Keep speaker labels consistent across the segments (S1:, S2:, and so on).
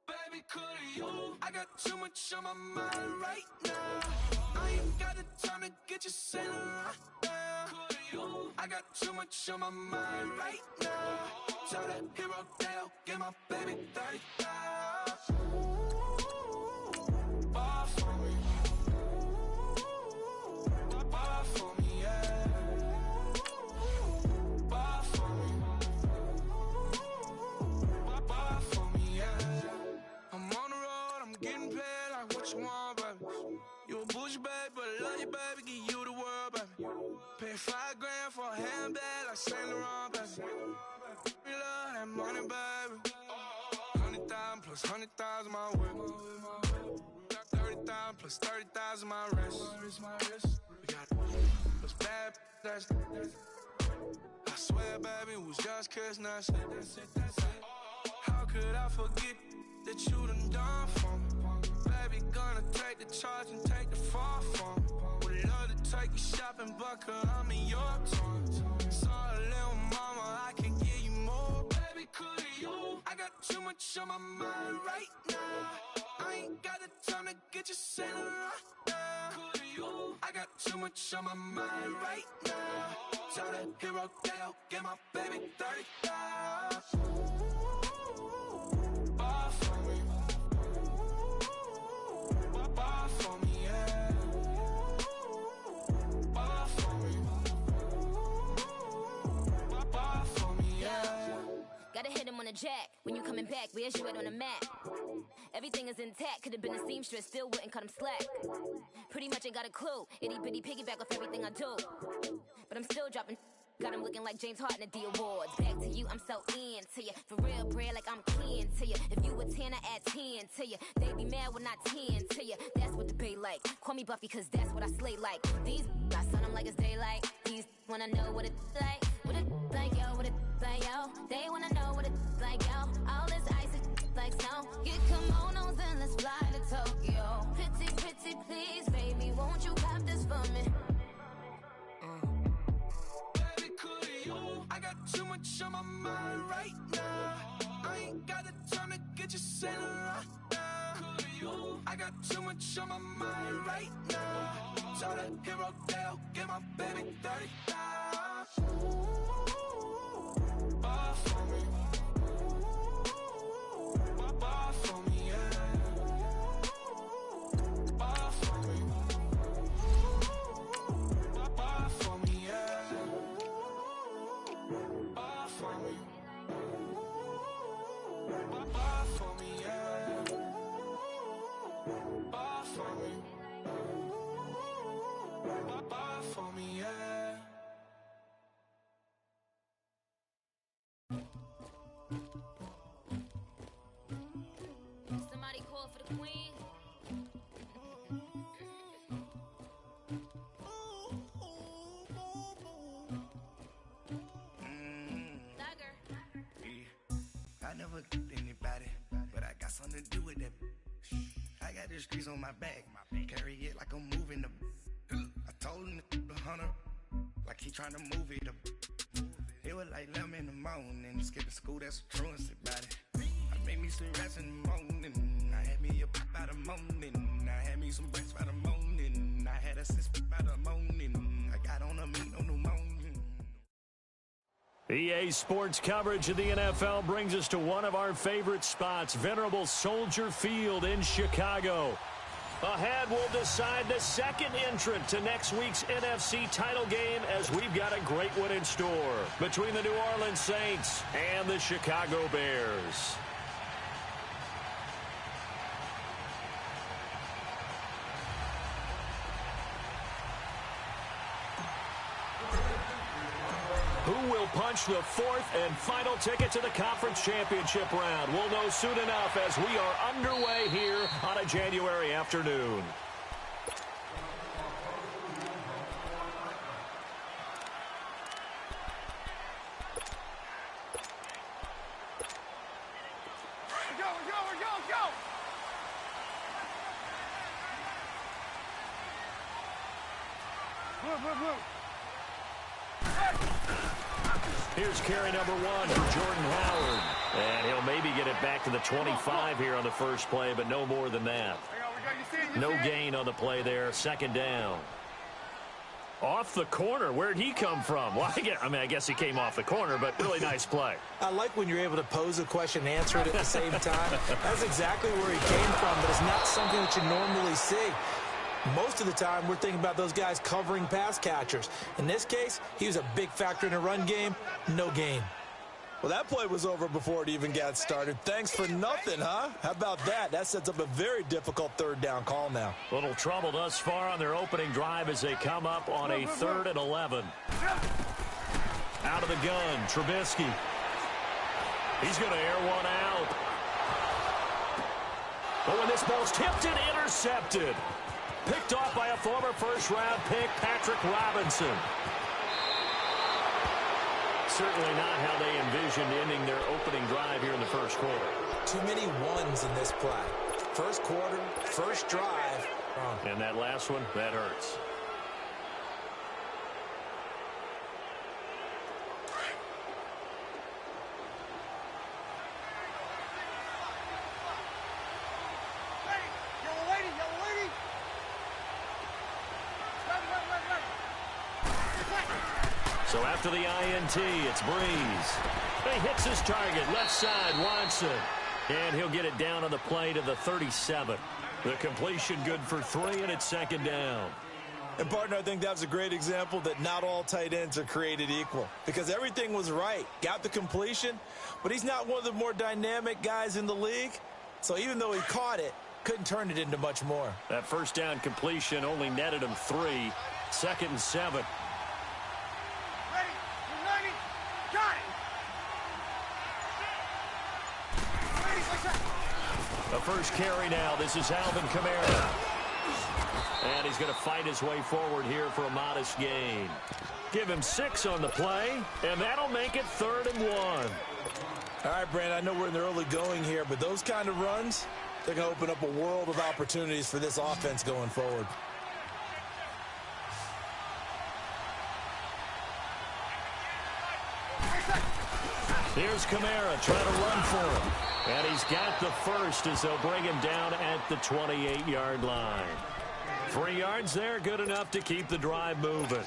S1: Baby, could you? I got too much on my mind right now. I ain't got the time to get you sailing right now. Could you? I got too much on my mind right now. Tell that hero Dale, get my baby 30,000. Bar for me. Bar for me, yeah. Bar for me. Bar for me, yeah. I'm on the road, I'm getting paid like what you want, baby. You a bougie, baby, but I love you, baby. Give you the world, baby. Pay $5 grand for a handbag like Saint Laurent, baby. We love that money, baby. 100,000 plus 100,000 my whip. 30,000 plus 30,000 my wrist. We got those bad that's. I swear, baby, it was just kissing us. How could I forget that you done for me? Baby, gonna take the charge and take the fall from me. Would love to take you shopping, but I'm in your toys. Sorry, little mama, I can give you more. Baby, could you? I got too much on my mind right now. I ain't got the time to get you sailing right now. Could you? I got too much on my mind right now. Tell that hero Dale, get my baby 30,000. Bar for me. Bar for me, yeah. Bar for me. Bar for me, yeah.
S2: Gotta hit him on the jack. When you coming back, where's you at on the map? Everything is intact. Could've been a seamstress, still wouldn't cut him slack. Pretty much ain't got a clue. Itty bitty piggyback off everything I do. But I'm still dropping. Got him looking like James Harden at the awards. Back to you, I'm so into you. For real, bread, like I'm kin to you. If you a 10, I add 10 to you. They be mad when I 10 to you. That's what the bay like. Call me Buffy, cause that's what I slay like. These, I sun them like it's daylight. These wanna know what it's like. What it like, yo, what it like, yo. They wanna know what it's like, yo. All this ice is like snow. Get kimonos and let's fly to Tokyo. Pretty, pretty, please, baby, won't you pop this for me?
S1: I got too much on my mind right now. I ain't got the time to get you sailing right now. Could you? I got too much on my mind right now. Tell that hero Dale, get my baby 30,000. Bar for me. Bar for me, yeah. Bar for me. Bar for me, yeah. Bar for me. Bar for me, yeah. Bar for me. Bar for me, yeah.
S2: Somebody call for the queen.
S3: I never killed anybody, but I got something to do with that. I got the streets on my back, carry it like I'm moving the. I told him to the hunter, like he trying to move it up. It was like 11 in the morning, skipping school, that's a truancy about it. I made me some rest in the morning, I had me a pop by the morning, I had me some breaks by the morning, I had a six by the morning, I got on a meat on the morning.
S4: EA Sports coverage of the NFL brings us to one of our favorite spots, venerable Soldier Field in Chicago. Ahead, we'll decide the second entrant to next week's NFC title game as we've got a great one in store between the New Orleans Saints and the Chicago Bears. Who will punch the fourth and final ticket to the conference championship round? We'll know soon enough as we are underway here on a January afternoon. Here's carry number 1 for Jordan Howard. And he'll maybe get it back to the 25 here on the first play, but no more than that. No gain on the play there. Second down. Off the corner. Where'd he come from? Well, I guess he came off the corner, but really nice play.
S5: I like when you're able to pose a question and answer it at the same time. That's exactly where he came from, but it's not something that you normally see. Most of the time, we're thinking about those guys covering pass catchers. In this case, he was a big factor in the run game. No gain.
S6: Well, that play was over before it even got started. Thanks for nothing, huh? How about that? That sets up a very difficult third down call now.
S4: Little trouble thus far on their opening drive as they come up on a 3rd and 11. Out of the gun, Trubisky. He's going to air one out. But when this ball's tipped and intercepted. Picked off by a former first-round pick, Patrick Robinson. Certainly not how they envisioned ending their opening drive here in the first quarter.
S5: Too many ones in this play. First quarter, first drive.
S4: And that last one, that hurts. So after the INT, it's Breeze. He hits his target, left side, Watson. And he'll get it down on the play to the 37. The completion good for 3, and it's second down.
S6: And, partner, I think that was a great example that not all tight ends are created equal. Because everything was right. Got the completion, but he's not one of the more dynamic guys in the league. So even though he caught it, couldn't turn it into much more.
S4: That first down completion only netted him 3. Second and 7. The first carry now. This is Alvin Kamara. And he's going to fight his way forward here for a modest gain. Give him 6 on the play, and that'll make it 3rd and 1.
S6: All right, Brandon, I know we're in the early going here, but those kind of runs, they're going to open up a world of opportunities for this offense going forward.
S4: Here's Kamara trying to run for him. And he's got the first as they'll bring him down at the 28-yard line. 3 yards there, good enough to keep the drive moving.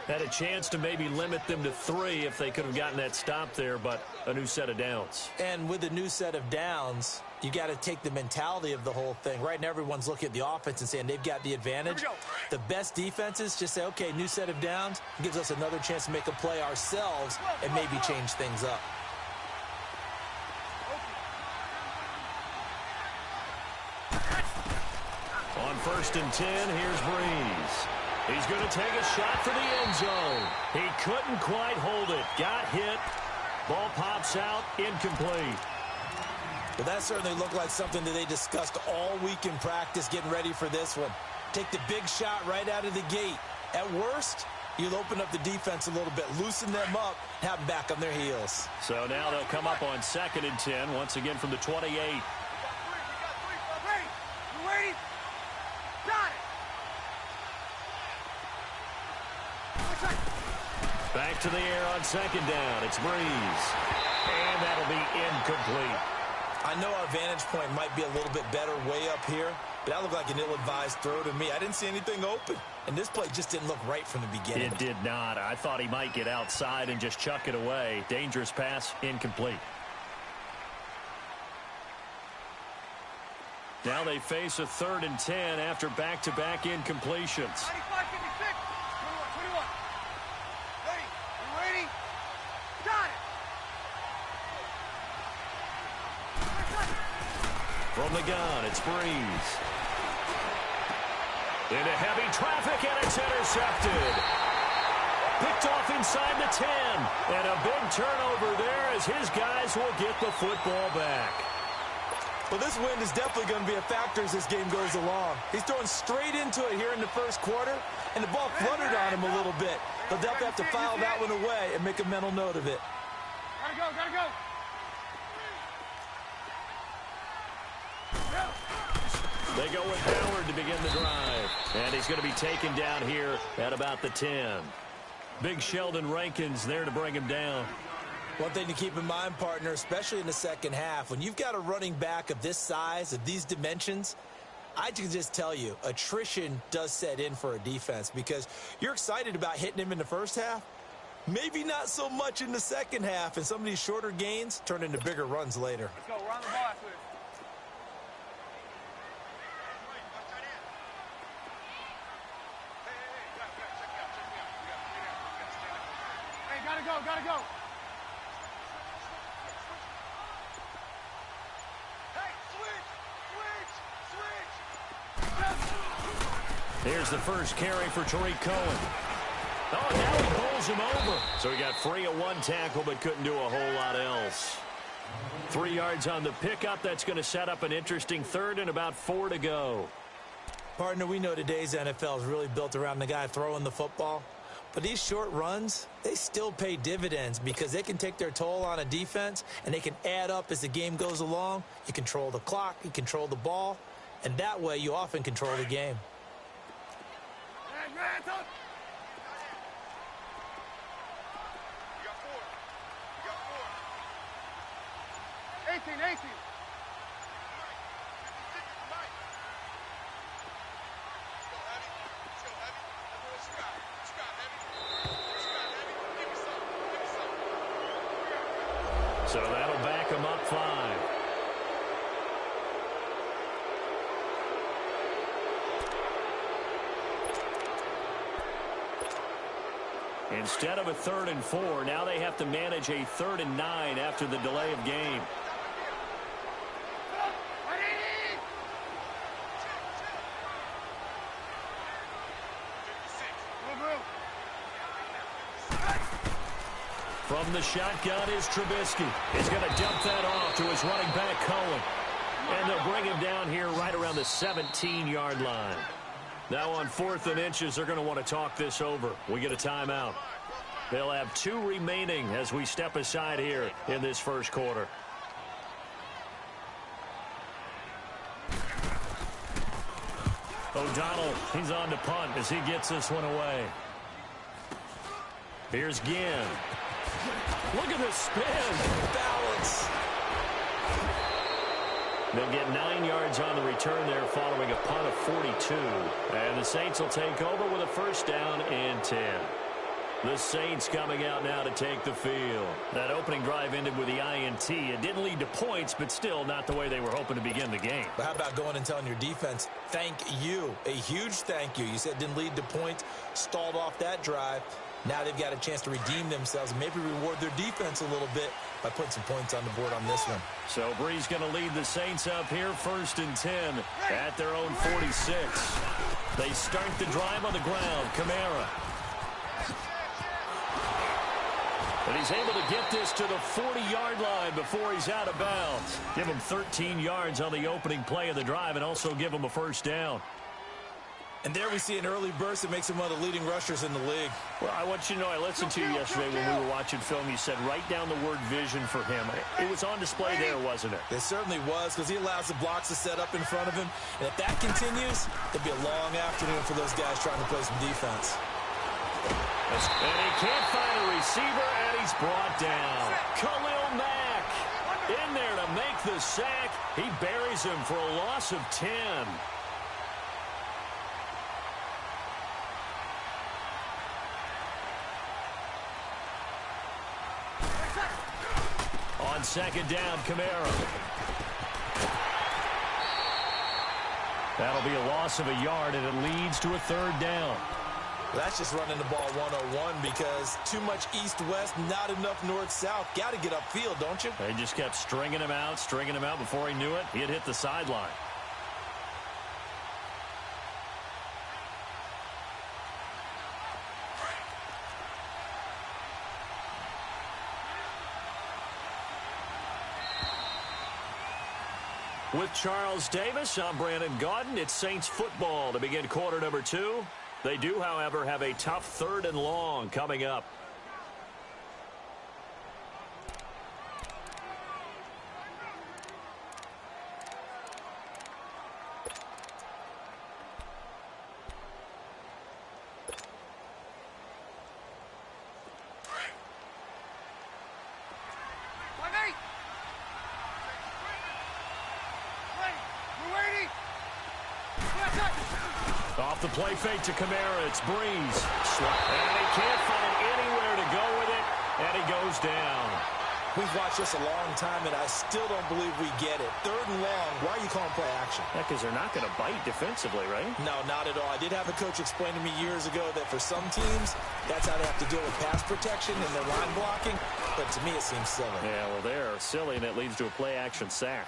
S4: Had a chance to maybe limit them to 3 if they could have gotten that stop there, but a new set of downs.
S5: And with a new set of downs, you got to take the mentality of the whole thing. Right now, everyone's looking at the offense and saying they've got the advantage. The best defenses just say, okay, new set of downs. It gives us another chance to make a play ourselves and maybe change things up.
S4: On 1st and 10, here's Breeze. He's going to take a shot for the end zone. He couldn't quite hold it. Got hit. Ball pops out. Incomplete.
S6: Well, that certainly looked like something that they discussed all week in practice getting ready for this one. Take the big shot right out of the gate. At worst, you'll open up the defense a little bit, loosen them up, and have them back on their heels.
S4: So now they'll come up on 2nd and 10, once again from the 28. Back to the air on 2nd down. It's Breeze. And that'll be incomplete.
S6: I know our vantage point might be a little bit better way up here, but that looked like an ill-advised throw to me. I didn't see anything open, and this play just didn't look right from the beginning.
S4: It did not. I thought he might get outside and just chuck it away. Dangerous pass, incomplete. Now they face a 3rd and 10 after back-to-back incompletions. From the gun, it's Breeze. Into heavy traffic, and it's intercepted. Picked off inside the 10. And a big turnover there as his guys will get the football back.
S6: Well, this wind is definitely going to be a factor as this game goes along. He's throwing straight into it here in the first quarter, and the ball fluttered on him a little bit. They'll definitely have to file that one away and make a mental note of it.
S7: Gotta go, gotta go.
S4: They go with Howard to begin the drive. And he's going to be taken down here at about the 10. Big Sheldon Rankins there to bring him down.
S5: One thing to keep in mind, partner, especially in the second half, when you've got a running back of this size, of these dimensions, I can just tell you, attrition does set in for a defense because you're excited about hitting him in the first half. Maybe not so much in the second half, and some of these shorter gains turn into bigger runs later.
S7: Let's go. We're on the ball after this. Hey, gotta go, gotta go. Hey, switch.
S4: Here's the first carry for Tariq Cohen. Oh, now he bowls him over. So he got free of one tackle but couldn't do a whole lot else. 3 yards on the pickup. That's going to set up an interesting third and about 4 to go.
S5: Partner, we know today's NFL is really built around the guy throwing the football. But these short runs, they still pay dividends because they can take their toll on a defense and they can add up as the game goes along. You control the clock, you control the ball, and that way you often control the game.
S7: Hands up. 18.
S4: So that'll back him up 5. Instead of a 3rd and 4, now they have to manage a 3rd and 9 after the delay of game. From the shotgun is Trubisky. He's going to dump that off to his running back, Cohen. And they'll bring him down here right around the 17-yard line. Now on 4th and inches, they're going to want to talk this over. We get a timeout. They'll have 2 remaining as we step aside here in this first quarter. O'Donnell, he's on to punt as he gets this one away. Here's Ginn. Look at the spin.
S5: Balance.
S4: They'll get 9 yards on the return there following a punt of 42. And the Saints will take over with a first down and 10. The Saints coming out now to take the field. That opening drive ended with the INT. It didn't lead to points, but still not the way they were hoping to begin the game.
S5: But how about going and telling your defense, thank you, a huge thank you. You said it didn't lead to points, stalled off that drive. Now they've got a chance to redeem themselves and maybe reward their defense a little bit by putting some points on the board on this one.
S4: So Bree's going to lead the Saints up here, 1st and 10 at their own 46. They start the drive on the ground. Kamara. And he's able to get this to the 40-yard line before he's out of bounds. Give him 13 yards on the opening play of the drive and also give him a first down.
S5: And there we see an early burst that makes him one of the leading rushers in the league.
S4: Well, I want you to know, I listened to you yesterday when we were watching film. You said write down the word vision for him. It was on display there, wasn't it?
S5: It certainly was, because he allows the blocks to set up in front of him. And if that continues, it'll be a long afternoon for those guys trying to play some defense.
S4: And he can't find a receiver, and he's brought down. Khalil Mack in there to make the sack. He buries him for a loss of 10. On 2nd down, Kamara. That'll be a loss of a yard, and it leads to a 3rd down.
S5: That's just running the ball 101 because too much east-west, not enough north-south. Got to get upfield, don't you?
S4: They just kept stringing him out. Before he knew it, he had hit the sideline. With Charles Davis, I'm Brandon Gaudin. It's Saints football to begin quarter number 2. They do, however, have a tough 3rd and long coming up. Off the play fake to Kamara. It's Breeze. And he can't find anywhere to go with it. And he goes down.
S6: We've watched this a long time, and I still don't believe we get it. 3rd and long. Why are you calling play action?
S4: Yeah, because they're not going to bite defensively, right?
S6: No, not at all. I did have a coach explain to me years ago that for some teams, that's how they have to deal with pass protection and their line blocking. But to me, it seems silly.
S4: Yeah, well, they're silly, and it leads to a play-action sack.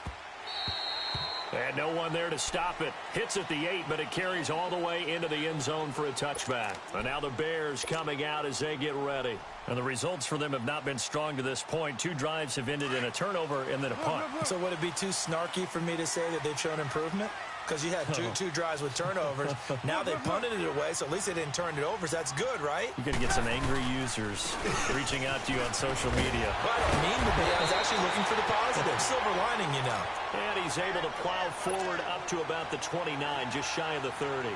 S4: And no one there to stop it. Hits at the 8, but it carries all the way into the end zone for a touchback. And now the Bears coming out as they get ready. And the results for them have not been strong to this point. 2 drives have ended in a turnover and then a punt.
S6: So would it be too snarky for me to say that they've shown improvement? Because you had two drives with turnovers. Now they punted it away, so at least they didn't turn it over. So that's good, right?
S4: You're going to get some angry users reaching out to you on social media.
S6: Well, I don't mean to be. I was actually looking for the positive. Silver lining, you know.
S4: And he's able to plow forward up to about the 29, just shy of the 30.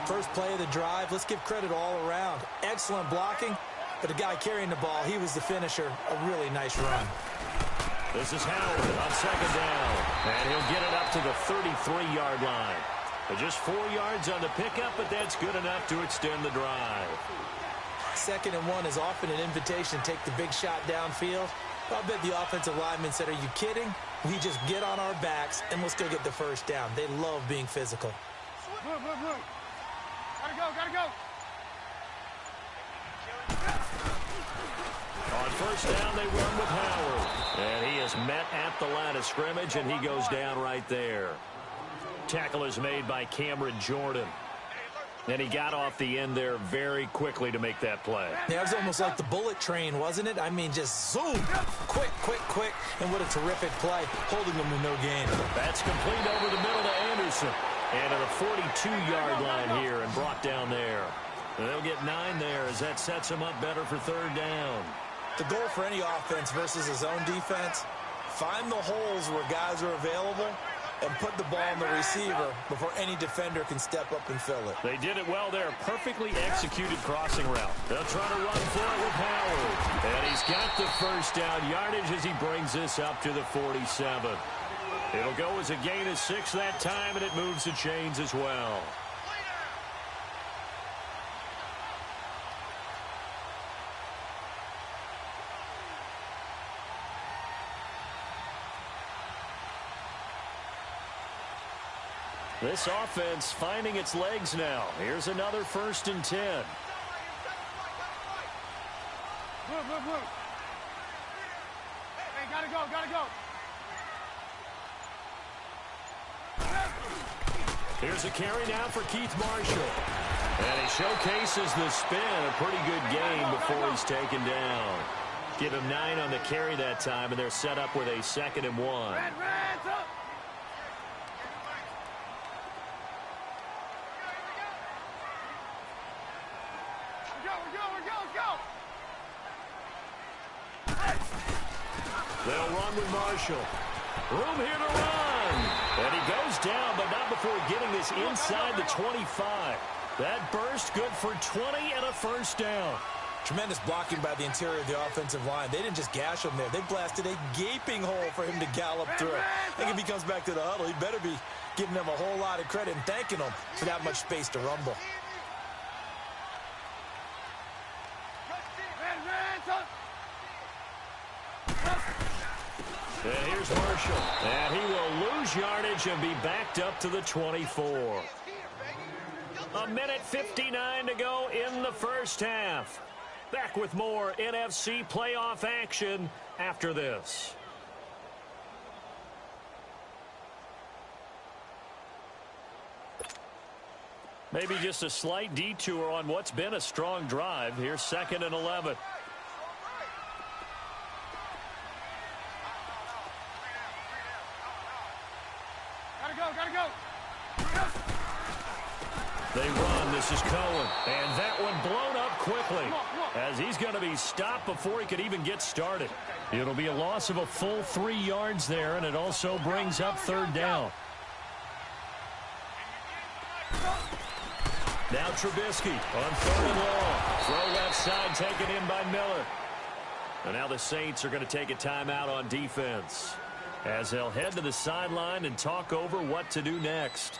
S5: First play of the drive. Let's give credit all around. Excellent blocking, but the guy carrying the ball, he was the finisher. A really nice run.
S4: This is Howard on 2nd down. And he'll get it up to the 33-yard line. But just 4 yards on the pickup, but that's good enough to extend the drive.
S5: 2nd and 1 is often an invitation to take the big shot downfield. I bet the offensive lineman said, are you kidding? We just get on our backs and let's go get the first down. They love being physical.
S7: Gotta go, gotta go.
S4: On 1st down, they run with Howard. And he is met at the line of scrimmage, and he goes down right there. Tackle is made by Cameron Jordan. And he got off the end there very quickly to make that play.
S5: Yeah, it was almost like the bullet train, wasn't it? I mean, just zoom. Quick, quick, quick. And what a terrific play, holding them to no gain.
S4: That's complete over the middle to Anderson. And to the 42-yard line here and brought down there. And they'll get 9 there as that sets them up better for 3rd down.
S6: The goal for any offense versus his own defense, find the holes where guys are available and put the ball on the receiver before any defender can step up and fill it.
S4: They did it well there. Perfectly executed crossing route. They'll try to run for it with Howard. And he's got the first down yardage as he brings this up to the 47. It'll go as a gain of 6 that time, and it moves the chains as well. This offense finding its legs now. Here's another 1st and 10.
S7: Move. Hey, gotta go, gotta go.
S4: Here's a carry now for Keith Marshall. And he showcases the spin. A pretty good game before he's taken down. Give him 9 on the carry that time, and they're set up with a 2nd and 1.
S7: Red, up.
S4: They'll run with Marshall. Room here to run. And he goes down, but not before getting this inside the 25. That burst good for 20 and a 1st down.
S6: Tremendous blocking by the interior of the offensive line. They didn't just gash him there. They blasted a gaping hole for him to gallop through. I think if he comes back to the huddle, he better be giving them a whole lot of credit and thanking them for that much space to rumble.
S4: And here's Marshall. And he will lose yardage and be backed up to the 24. 1:59 to go in the 1st half. Back with more NFC playoff action after this. Maybe just a slight detour on what's been a strong drive. Here's 2nd and 11.
S7: Gotta go.
S4: They run. This is Cohen. And that one blown up quickly as he's going to be stopped before he could even get started. It'll be a loss of a full 3 yards there, and it also brings up 3rd down. Now Trubisky on 3rd and long. Throw left side taken in by Miller. And now the Saints are going to take a timeout on defense as they'll head to the sideline and talk over what to do next.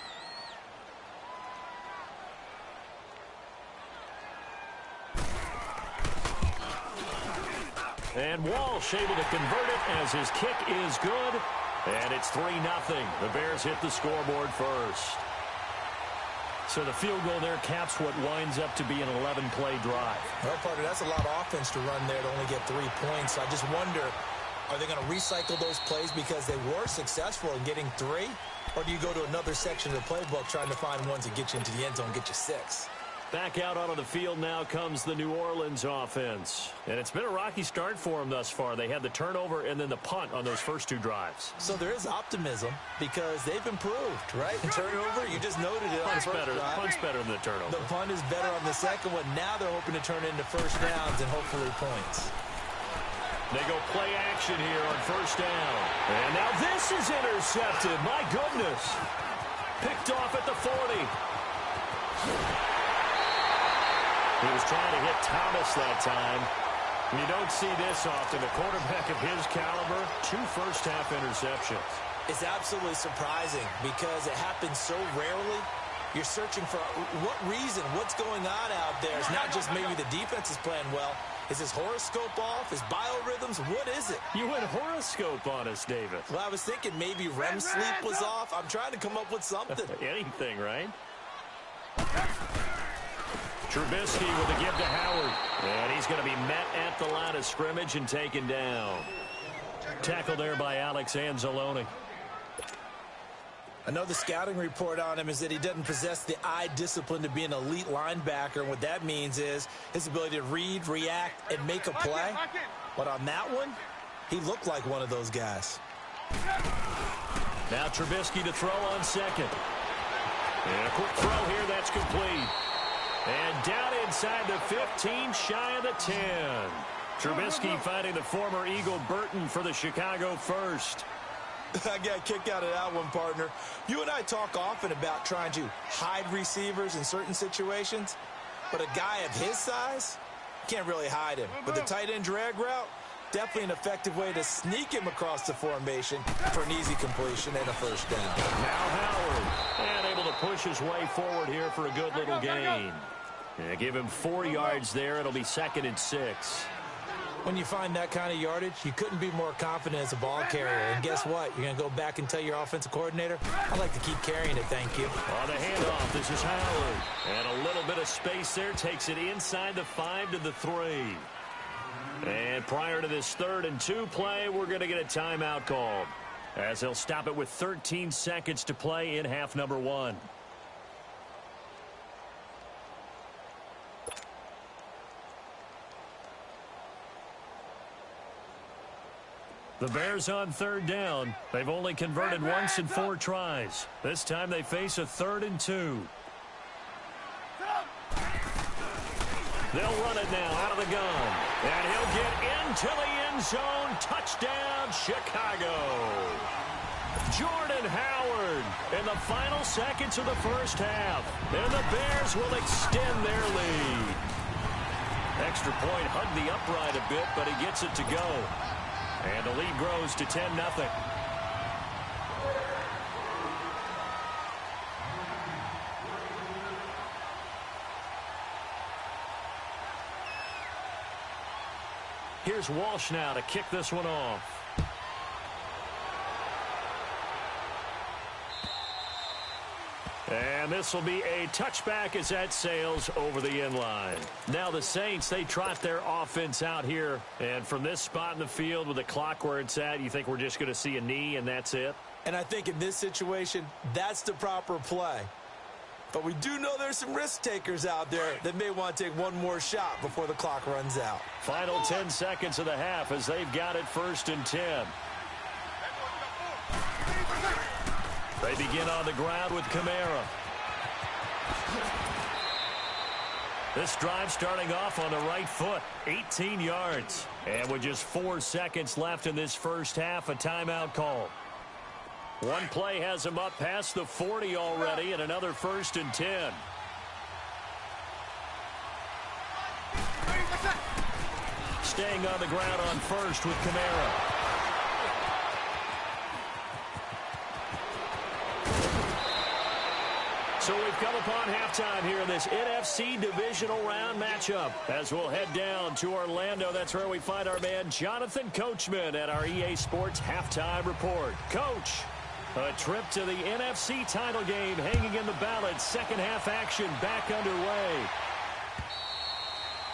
S4: And Walsh able to convert it as his kick is good. And it's 3-0. The Bears hit the scoreboard first. So the field goal there caps what winds up to be an 11-play drive.
S5: Well, partner, that's a lot of offense to run there to only get 3 points. I just wonder, are they going to recycle those plays because they were successful in getting 3? Or do you go to another section of the playbook trying to find ones that get you into the end zone, get you 6?
S4: Back out onto the field now comes the New Orleans offense. And it's been a rocky start for them thus far. They had the turnover and then the punt on those first 2 drives.
S5: So there is optimism because they've improved, right? The turnover, you just noted it on the first drive.
S4: Punt's better than the turnover.
S5: The punt is better on the second one. Now they're hoping to turn into first downs and hopefully points.
S4: They go play action here on first down. And now this is intercepted. My goodness. Picked off at the 40. He was trying to hit Thomas that time. You don't see this often. A quarterback of his caliber, 2 first-half interceptions.
S5: It's absolutely surprising because it happens so rarely. You're searching for what reason, what's going on out there. It's not just maybe the defense is playing well. Is his horoscope off? His biorhythms? What is it?
S4: You went horoscope on us, David.
S5: Well, I was thinking maybe REM sleep was off. I'm trying to come up with something.
S4: Anything, right? Trubisky with a give to Howard. And he's going to be met at the line of scrimmage and taken down. Tackled there by Alex Anzalone.
S5: I know the scouting report on him is that he doesn't possess the eye discipline to be an elite linebacker. And what that means is his ability to read, react, and make a play. But on that one, he looked like one of those guys.
S4: Now Trubisky to throw on second. And a quick throw here, that's complete. And down inside the 15, shy of the 10. Trubisky finding the former Eagle Burton for the Chicago first.
S5: I got a kick out of that one, partner. You and I talk often about trying to hide receivers in certain situations, but a guy of his size, can't really hide him. But the tight end drag route, definitely an effective way to sneak him across the formation for an easy completion and a first down.
S4: Now Howard, and able to push his way forward here for a good little gain. Yeah, give him 4 yards there. It'll be 2nd and 6.
S5: When you find that kind of yardage, you couldn't be more confident as a ball carrier. And guess what? You're going to go back and tell your offensive coordinator, I'd like to keep carrying it, thank you.
S4: On the handoff, this is Howard. And a little bit of space there. Takes it inside the 5 to the 3. And prior to this 3rd and 2 play, we're going to get a timeout called, as they'll stop it with 13 seconds to play in half number 1. The Bears on 3rd down. They've only converted once in 4 tries. This time they face a 3rd and 2. They'll run it now out of the gun. And he'll get into the end zone. Touchdown, Chicago. Jordan Howard in the final seconds of the first half. And the Bears will extend their lead. Extra point hugged the upright a bit, but he gets it to go. And the lead grows to 10-0. Here's Walsh now to kick this one off. And this will be a touchback as that sails over the end line. Now the Saints, they trot their offense out here. And from this spot in the field with the clock where it's at, you think we're just going to see a knee and that's it?
S5: And I think in this situation, that's the proper play. But we do know there's some risk takers out there that may want to take one more shot before the clock runs out.
S4: Final 10 seconds of the half as they've got it 1st and 10. They begin on the ground with Kamara. This drive starting off on the right foot, 18 yards. And with just 4 seconds left in this first half, a timeout call. One play has him up past the 40 already, and another 1st and 10. Staying on the ground on 1st with Kamara. So we've come upon halftime here in this NFC divisional round matchup. As we'll head down to Orlando, that's where we find our man Jonathan Coachman at our EA Sports Halftime Report. Coach, a trip to the NFC title game hanging in the balance. Second half action back underway.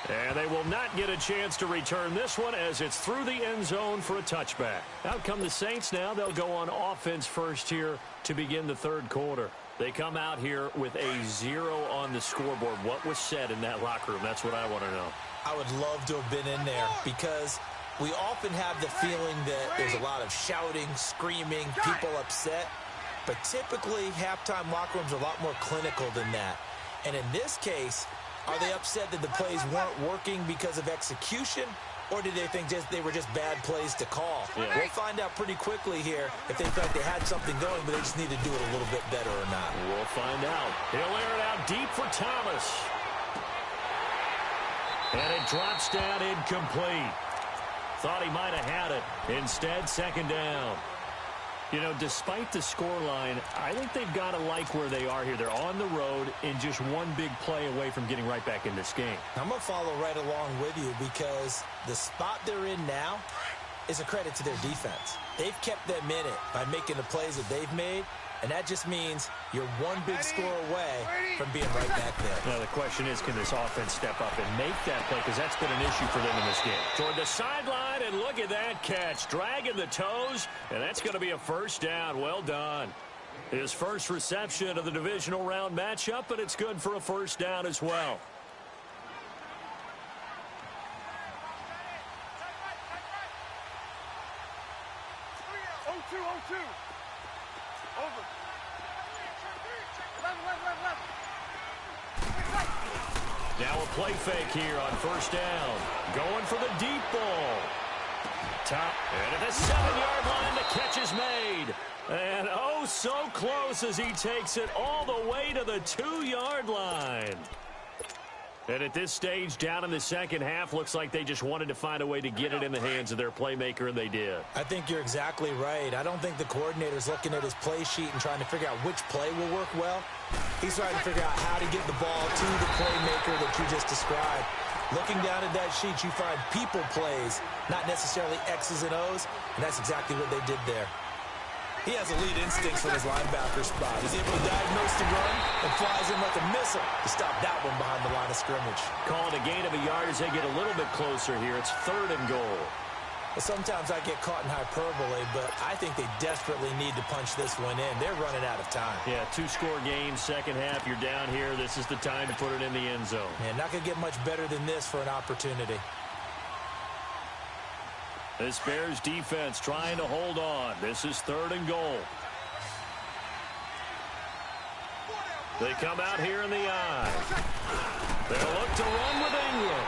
S4: And they will not get a chance to return this one as it's through the end zone for a touchback. Out come the Saints now. They'll go on offense first here to begin the third quarter. They come out here with a 0 on the scoreboard. What was said in that locker room? That's what I want to know.
S5: I would love to have been in there because we often have the feeling that there's a lot of shouting, screaming, people upset. But typically, halftime locker rooms are a lot more clinical than that. And in this case, are they upset that the plays weren't working because of execution? Or did they think they were just bad plays to call? Yeah. We'll find out pretty quickly here if they thought they had something going, but they just need to do it a little bit better or not.
S4: We'll find out. He'll air it out deep for Thomas. And it drops down incomplete. Thought he might have had it. Instead, second down. You know, despite the scoreline, I think they've got to like where they are here. They're on the road and just one big play away from getting right back in this game.
S5: I'm going to follow right along with you because the spot they're in now is a credit to their defense. They've kept them in it by making the plays that they've made, and that just means you're one big score away from being right back there.
S4: Now, the question is, can this offense step up and make that play? Because that's been an issue for them in this game. Toward the sideline, and look at that catch. Dragging the toes, and that's going to be a first down. Well done. His first reception of the divisional round matchup, but it's good for a first down as well. Now a play fake here on first down. Going for the deep ball. Top. And at the 7-yard line, the catch is made. And oh, so close as he takes it all the way to the 2-yard line. And at this stage, down in the second half, looks like they just wanted to find a way to get it in the hands of their playmaker, and they did.
S5: I think you're exactly right. I don't think the coordinator's looking at his play sheet and trying to figure out which play will work well. He's trying to figure out how to get the ball to the playmaker that you just described. Looking down at that sheet, you find people plays, not necessarily X's and O's, and that's exactly what they did there. He has elite instincts from his linebacker spot. He's able to diagnose the run and flies in like a missile to stop that one behind the line of scrimmage.
S4: Call it a gain of a yard as they get a little bit closer here. It's 3rd and goal.
S5: Sometimes I get caught in hyperbole, but I think they desperately need to punch this one in. They're running out of time.
S4: Yeah, 2-score game, second half. You're down here. This is the time to put it in the end zone.
S5: Man, not going to get much better than this for an opportunity.
S4: This Bears defense trying to hold on. This is 3rd and goal. They come out here in the eye. They'll look to run with Ingram.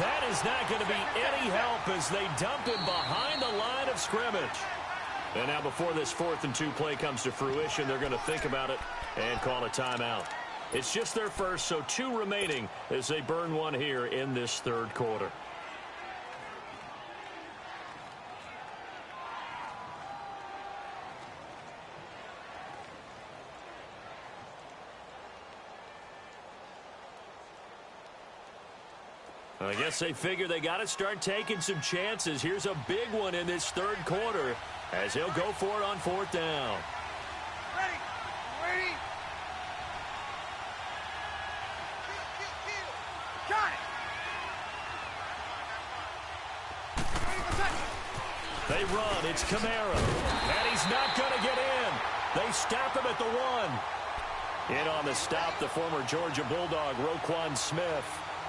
S4: That is not going to be any help as they dump him behind the line of scrimmage. And now before this 4th and 2 play comes to fruition, they're going to think about it and call a timeout. It's just their first, so 2 remaining as they burn one here in this 3rd quarter. I guess they figure they got to start taking some chances. Here's a big one in this 3rd quarter as he'll go for it on 4th down.
S7: Ready. Ready. Got it.
S4: They run. It's Kamara. And he's not going to get in. They stop him at the 1. In on the stop, the former Georgia Bulldog, Roquan Smith.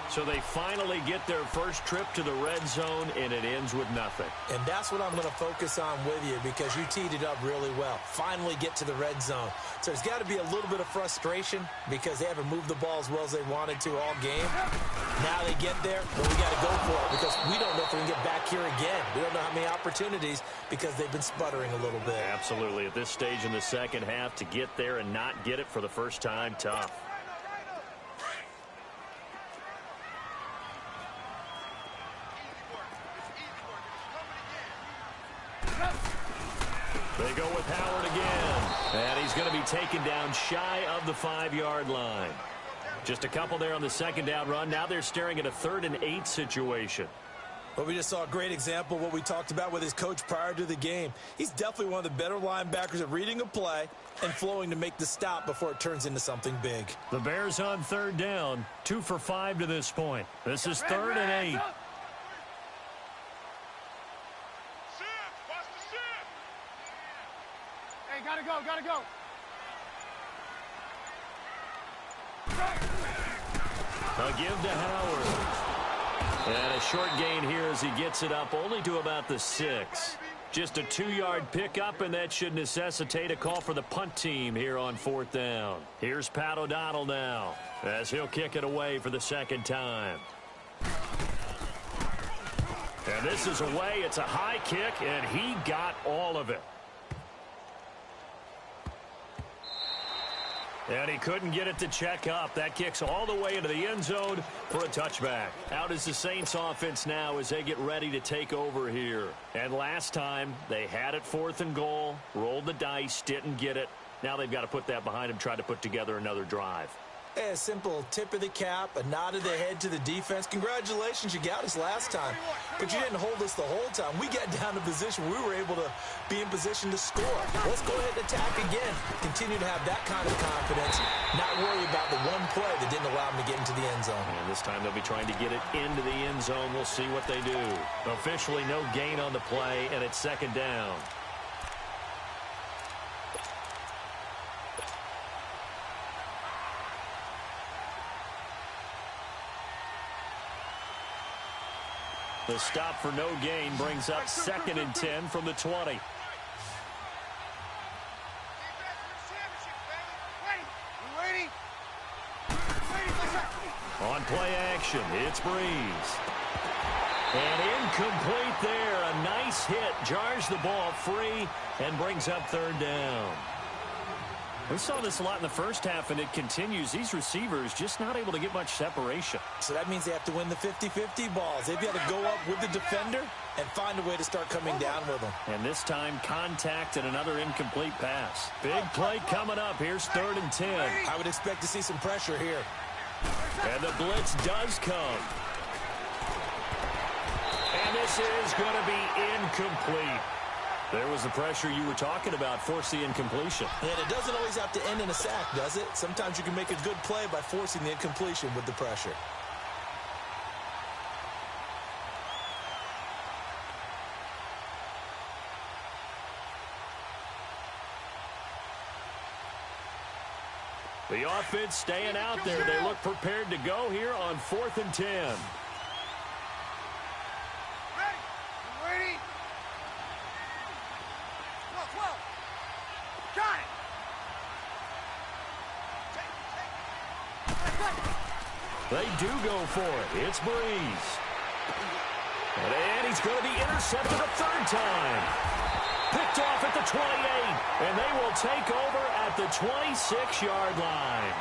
S4: So they finally get their first trip to the red zone, and it ends with nothing.
S5: And that's what I'm going to focus on with you because you teed it up really well. Finally get to the red zone. So there's got to be a little bit of frustration because they haven't moved the ball as well as they wanted to all game. Now they get there, but we got to go for it because we don't know if we can get back here again. We don't know how many opportunities because they've been sputtering a little bit.
S4: Absolutely. At this stage in the second half, to get there and not get it for the first time, tough. They go with Howard again. And he's going to be taken down shy of the 5-yard line. Just a couple there on the second down run. Now they're staring at a 3rd and 8 situation.
S6: Well, we just saw a great example of what we talked about with his coach prior to the game. He's definitely one of the better linebackers at reading a play and flowing to make the stop before it turns into something big.
S4: The Bears on 3rd down, 2 for 5 to this point. This is 3rd and 8.
S7: Hey, gotta go, gotta go.
S4: A give to Howard. And a short gain here as he gets it up only to about the 6. Just a 2-yard pickup, and that should necessitate a call for the punt team here on 4th down. Here's Pat O'Donnell now as he'll kick it away for the 2nd time. And this is away. It's a high kick, and he got all of it. And he couldn't get it to check up. That kicks all the way into the end zone for a touchback. Out is the Saints offense now as they get ready to take over here. And last time, they had it 4th and goal, rolled the dice, didn't get it. Now they've got to put that behind them, try to put together another drive.
S6: A simple tip of the cap, a nod of the head to the defense. Congratulations, you got us last time, but you didn't hold us the whole time. We got down to position. We were able to be in position to score. Let's go ahead and attack again. Continue to have that kind of confidence, not worry about the one play that didn't allow them to get into the end zone.
S4: And this time they'll be trying to get it into the end zone. We'll see what they do. Officially no gain on the play, and it's 2nd down. The stop for no gain brings up 2nd and 10 from the 20. On play action, it's Breeze. And incomplete there. A nice hit. Jars the ball free and brings up 3rd down. We saw this a lot in the first half, and it continues. These receivers just not able to get much separation.
S6: So that means they have to win the 50-50 balls. They've got to go up with the defender and find a way to start coming down with them.
S4: And this time, contact and another incomplete pass. Big play coming up. Here's 3rd and 10.
S6: I would expect to see some pressure here.
S4: And the blitz does come. And this is going to be incomplete. There was the pressure you were talking about, force the incompletion.
S6: And it doesn't always have to end in a sack, does it? Sometimes you can make a good play by forcing the incompletion with the pressure.
S4: The offense staying out there. They look prepared to go here on 4th and 10.
S7: Ready? Well. Got it.
S4: They do go for it. It's Breeze. And he's going to be intercepted a 3rd time. Picked off at the 28, and they will take over at the 26-yard line.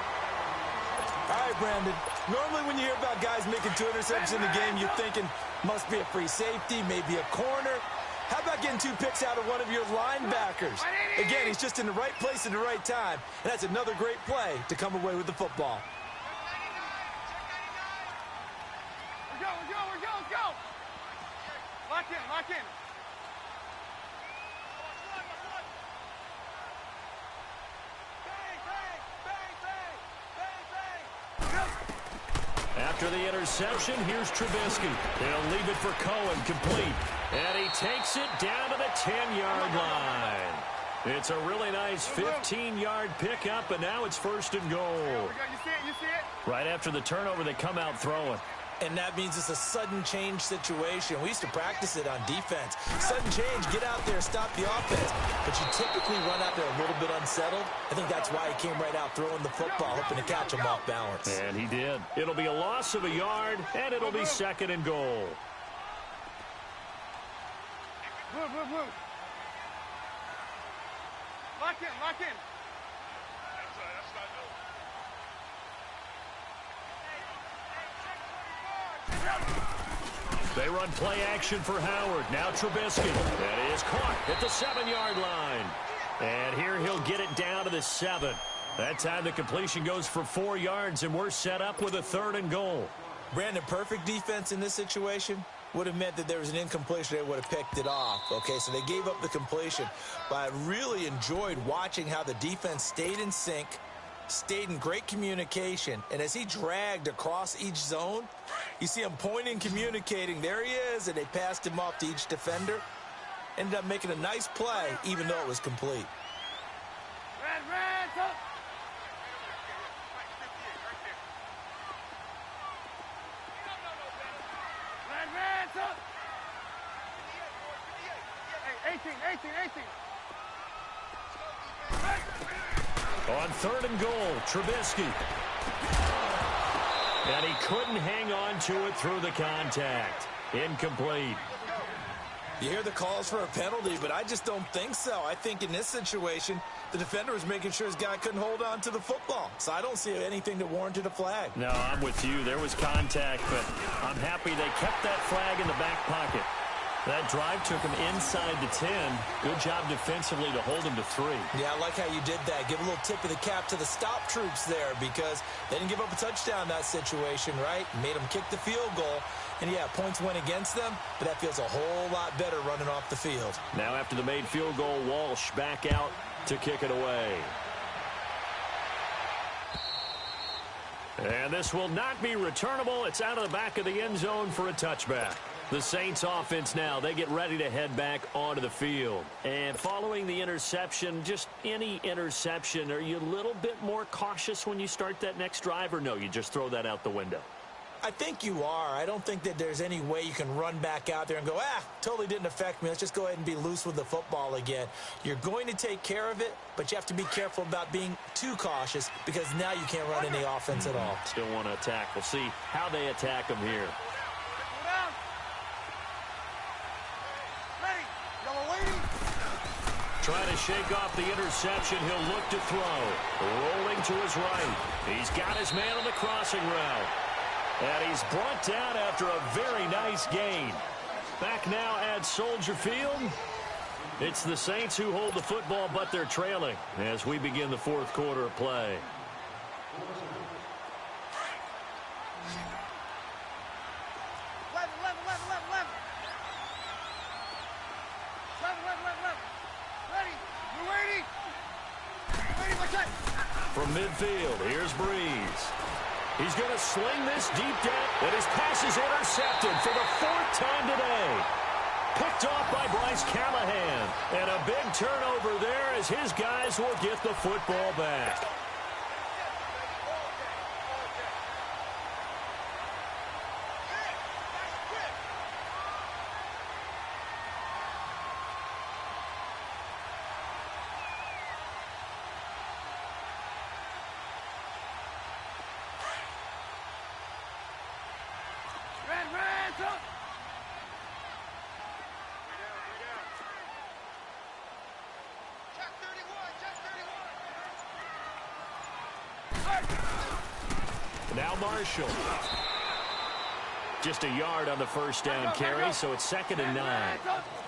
S6: All right, Brandon. Normally when you hear about guys making 2 interceptions in the game, you're thinking must be a free safety, maybe a corner. How about getting 2 picks out of one of your linebackers? Again, he's just in the right place at the right time, and that's another great play to come away with the football.
S7: We're go. Lock in.
S4: After the interception, here's Trubisky. He'll leave it for Cohen, complete. And he takes it down to the 10-yard line. It's a really nice 15-yard pickup, and now it's 1st and goal.
S7: You see it?
S4: Right after the turnover, they come out throwing.
S6: And that means it's a sudden change situation. We used to practice it on defense. Sudden change, get out there, stop the offense. But you typically run out there a little bit unsettled. I think that's why he came right out throwing the football, hoping to catch him off balance.
S4: And he did. It'll be a loss of a yard, and it'll be 2nd and goal.
S7: Blue. Lock in.
S4: They run play action for Howard. Now Trubisky. That is caught at the 7-yard line. And here he'll get it down to the 7. That time the completion goes for 4 yards, and we're set up with a 3rd and goal.
S5: Brandon, perfect defense in this situation would have meant that there was an incompletion. They would have picked it off. Okay, so they gave up the completion. But I really enjoyed watching how the defense stayed in sync, stayed in great communication, and as he dragged across each zone, you see him pointing, communicating. There he is, and they passed him off to each defender. Ended up making a nice play, even though it was complete.
S7: Red, up. Red, up. Hey, 18.
S4: On 3rd and goal, Trubisky. And he couldn't hang on to it through the contact. Incomplete.
S5: You hear the calls for a penalty, but I just don't think so. I think in this situation, the defender was making sure his guy couldn't hold on to the football. So I don't see anything that warranted a flag.
S4: No, I'm with you. There was contact, but I'm happy they kept that flag in the back pocket. That drive took him inside the 10. Good job defensively to hold him to 3.
S5: Yeah, I like how you did that. Give a little tip of the cap to the stop troops there because they didn't give up a touchdown in that situation, right? Made them kick the field goal. And, yeah, points went against them, but that feels a whole lot better running off the field.
S4: Now after the made field goal, Walsh back out to kick it away. And this will not be returnable. It's out of the back of the end zone for a touchback. The Saints offense now, they get ready to head back onto the field. And following the interception, just any interception, are you a little bit more cautious when you start that next drive, or no, you just throw that out the window?
S5: I think you are. I don't think that there's any way you can run back out there and go, totally didn't affect me. Let's just go ahead and be loose with the football again. You're going to take care of it, but you have to be careful about being too cautious because now you can't run any offense at all.
S4: Still want to attack. We'll see how they attack them here. Trying to shake off the interception. He'll look to throw. Rolling to his right. He's got his man on the crossing route. And he's brought down after a very nice gain. Back now at Soldier Field. It's the Saints who hold the football, but they're trailing as we begin the 4th quarter of play. From midfield, here's Breeze. He's going to sling this deep down, and his pass is intercepted for the 4th time today. Picked off by Bryce Callahan. And a big turnover there as his guys will get the football back. Now Marshall. Just a yard on the first down carry, so it's 2nd and 9.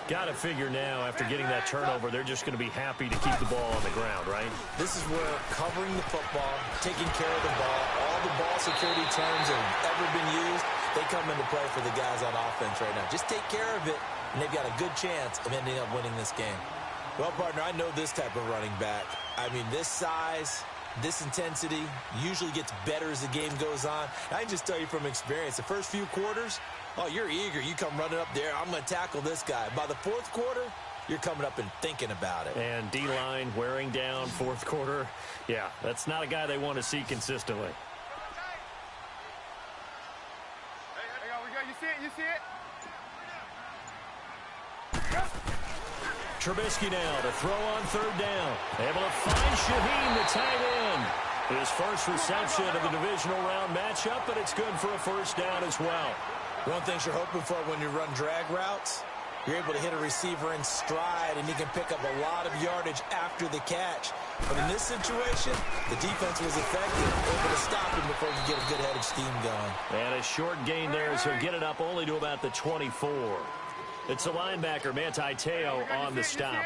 S4: Got to figure now, after getting that turnover, they're just going to be happy to keep the ball on the ground, right?
S5: This is where covering the football, taking care of the ball, all the ball security terms that have ever been used, they come into play for the guys on offense right now. Just take care of it, and they've got a good chance of ending up winning this game. Well, partner, I know this type of running back. I mean, this size, this intensity usually gets better as the game goes on. I can just tell you from experience, the first few quarters, oh, you're eager. You come running up there. I'm going to tackle this guy. By the 4th quarter, you're coming up and thinking about it.
S4: And D-line wearing down 4th quarter. Yeah, that's not a guy they want to see consistently.
S7: You see it? You see it?
S4: Trubisky now to throw on 3rd down. Able to find Shaheen, the tight end. His first reception of the divisional round matchup, but it's good for a 1st down as well.
S5: One thing you're hoping for when you run drag routes, you're able to hit a receiver in stride, and he can pick up a lot of yardage after the catch. But in this situation, the defense was effective, able to stop him before he could get a good head of steam going.
S4: And a short gain there, so get it up only to about the 24. It's the linebacker, Manti Te'o, on the stop.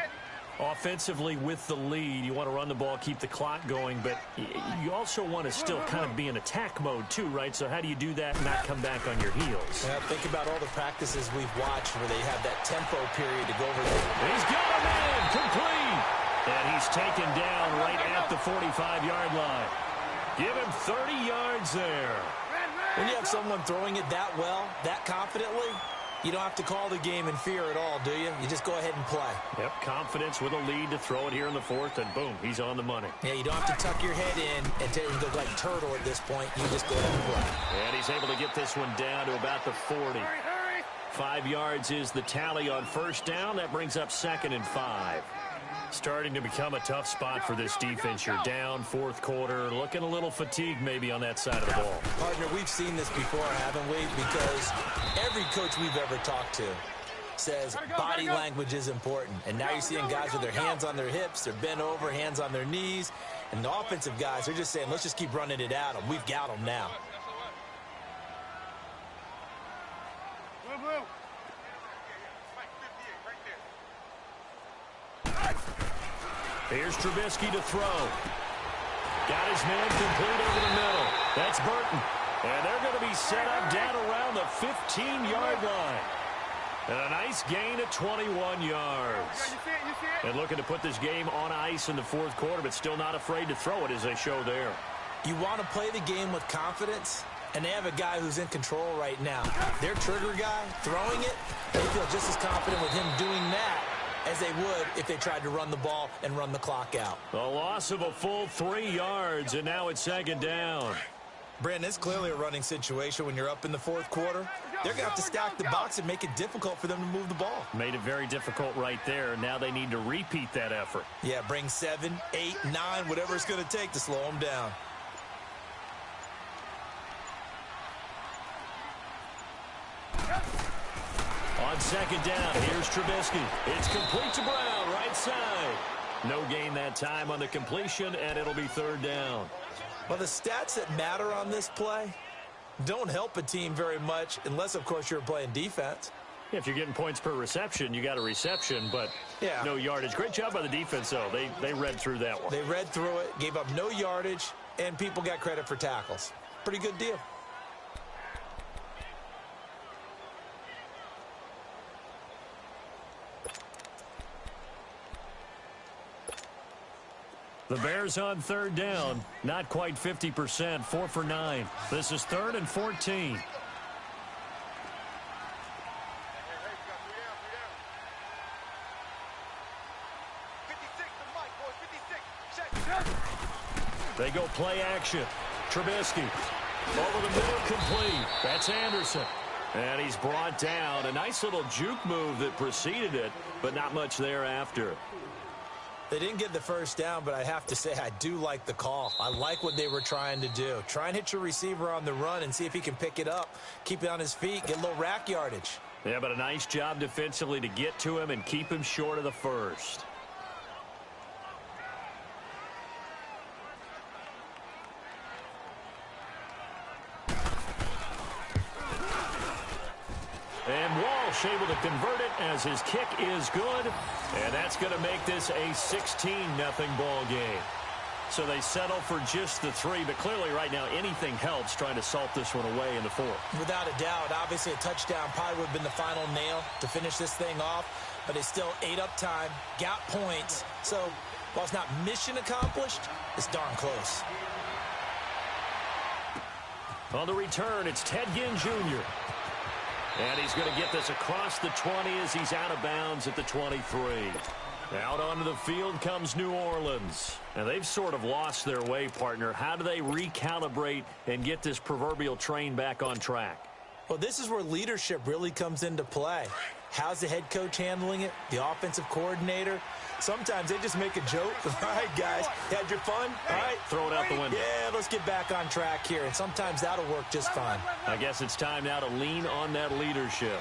S4: Offensively with the lead, you want to run the ball, keep the clock going, but you also want to still kind of be in attack mode too, right? So how do you do that and not come back on your heels?
S5: Yeah, think about all the practices we've watched where they have that tempo period to go over there.
S4: He's got a man, complete. And he's taken down right at the 45-yard line. Give him 30 yards there.
S5: When you have someone throwing it that well, that confidently, you don't have to call the game in fear at all, do you? You just go ahead and play.
S4: Yep, confidence with a lead to throw it here in the fourth, and boom, he's on the money.
S5: Yeah, you don't have to tuck your head in and go like turtle at this point. You just go ahead and play.
S4: And he's able to get this one down to about the 40. 5 yards is the tally on first down. That brings up 2nd and 5. Starting to become a tough spot for this defense. You're down fourth quarter, looking a little fatigued maybe on that side of the ball.
S5: Partner, we've seen this before, haven't we? Because every coach we've ever talked to says body language is important. And now you're seeing guys with their hands on their hips, they're bent over, hands on their knees. And the offensive guys are just saying, let's just keep running it at them. We've got them now.
S7: Blue.
S4: Here's Trubisky to throw. Got his man complete over the middle. That's Burton. And they're going to be set up down around the 15-yard line. And a nice gain of 21 yards.
S7: You see it?
S4: And looking to put this game on ice in the fourth quarter, but still not afraid to throw it as they show there.
S5: You want to play the game with confidence, and they have a guy who's in control right now. Their trigger guy throwing it, they feel just as confident with him doing that as they would if they tried to run the ball and run the clock out.
S4: A loss of a full 3 yards, and now it's 2nd down.
S5: Brandon, it's clearly a running situation when you're up in the fourth quarter. They're going to have to stack the box and make it difficult for them to move the ball.
S4: Made it very difficult right there. Now they need to repeat that effort.
S5: Yeah, bring 7, 8, 9, whatever it's going to take to slow them down.
S4: On 2nd down, here's Trubisky. It's complete to Brown, right side. No gain that time on the completion, and it'll be 3rd down.
S5: Well, the stats that matter on this play don't help a team very much unless, of course, you're playing defense.
S4: If you're getting points per reception, you got a reception, but no yardage. Great job by the defense, though. They read through that one.
S5: They read through it, gave up no yardage, and people got credit for tackles. Pretty good deal.
S4: The Bears on 3rd down. Not quite 50%. 4 for 9. This is 3rd and 14. They go play action. Trubisky. Over the middle, complete. That's Anderson. And he's brought down. A nice little juke move that preceded it, but not much thereafter.
S5: They didn't get the first down, but I have to say I do like the call. I like what they were trying to do. Try and hit your receiver on the run and see if he can pick it up, keep it on his feet, get a little rack yardage.
S4: Yeah, but a nice job defensively to get to him and keep him short of the first. And Walsh able to convert it as his kick is good. And that's going to make this a 16-0 ball game. So they settle for just the 3, but clearly right now anything helps trying to salt this one away in the 4th.
S5: Without a doubt, obviously a touchdown probably would have been the final nail to finish this thing off, but they still ate up time, got points. So while it's not mission accomplished, it's darn close.
S4: On the return, it's Ted Ginn Jr. And he's going to get this across the 20 as he's out of bounds at the 23. Out onto the field comes New Orleans. And they've sort of lost their way, partner. How do they recalibrate and get this proverbial train back on track?
S5: Well, this is where leadership really comes into play. How's the head coach handling it? The offensive coordinator? Sometimes they just make a joke. All right, guys, had your fun? All right.
S4: Throw it out the window.
S5: Yeah, let's get back on track here. And sometimes that'll work just fine.
S4: I guess it's time now to lean on that leadership.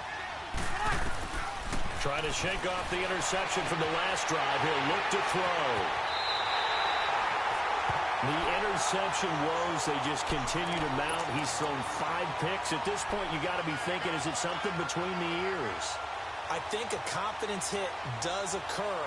S4: Trying to shake off the interception from the last drive. He'll look to throw. The interception woes, they just continue to mount. He's thrown 5 picks. At this point, you got to be thinking, is it something between the ears?
S5: I think a confidence hit does occur.